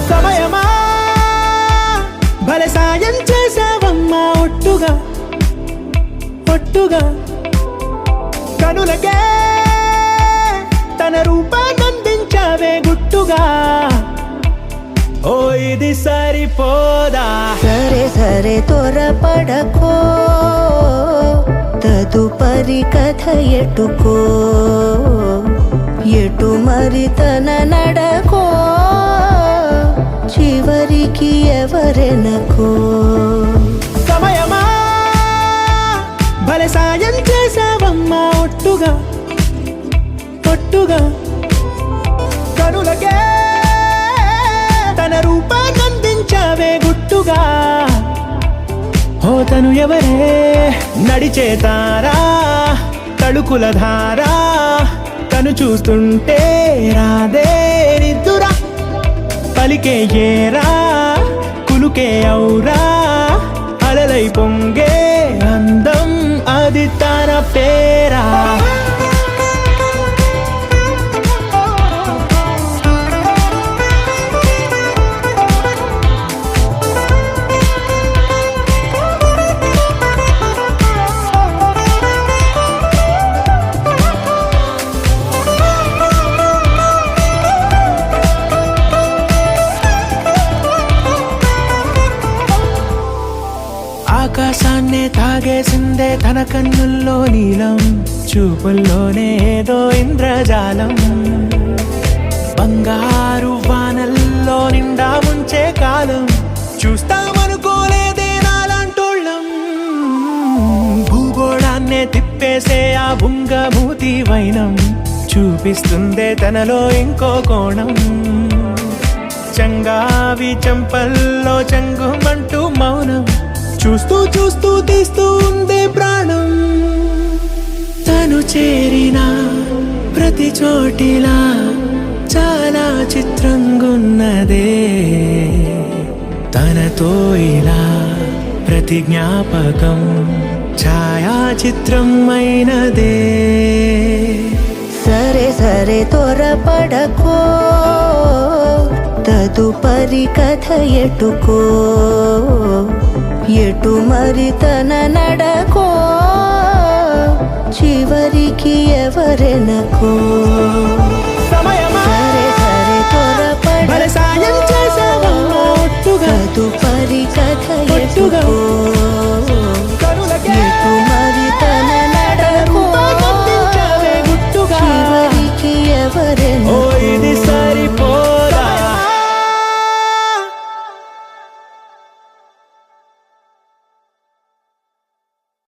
సమయమా భలే సాయం చేసావమ్మా ఒట్టుగా ఒట్టుగా కనులకే తన రూపాన్నందించావే గుట్టుగా ఓ ఇది సరిపోదా సరే సరే త్వరపడకో తదుపరి కథ ఎటుకో ఎటు మరి తన నడకో చివరికి ఎవరెనకో సమయమా భలే సాయం చేసావమ్మా ఒట్టుగా ఒట్టుగా కనులకే తన రూపాన్నందించావే గుట్టుగా ఓ తను ఎవరే నడిచే తారా తడుకుల ధారా తను చూస్తుంటే రాదే నిద్దురా పలికే ఏరా కులుకే ఔరా అలలై పొంగే అందం అది తన పేరా ఆకాశాన్నే తాగేసిందే తన కన్నుల్లో నీలం చూపుల్లోనే ఏదో ఇంద్రజాలం బంగారు వానల్లో నిండా ముంచే కాలం చూస్తామనుకోలేదే నాలాంటోళ్ళం భూగోళాన్నే తిప్పేసే ఆ బుంగమూతి వైనం చూపిస్తుందే తనలో ఇంకో కోణం చంగావి చెంపల్లో చంగుమంటూ మౌనం చూస్తూ చూస్తూ తీస్తూ ఉందే ప్రాణం తను చేరిన ప్రతి చోటిలా చాలా చిత్రంగున్నదే తనతో ఇలా ప్రతి జ్ఞాపకం ఛాయాచిత్రం అయినదే సరే సరే త్వరపడకో తదుపరి కథ ఎటుకో ఎటు మరి తన నడకో చివరికి ఎవరెనకో సమయమా సరే సరే త్వరపడ భలే సాయం చేసావమ్మా ఒట్టుగా తదుపరి కథ ఒట్టుగా ఎటుకో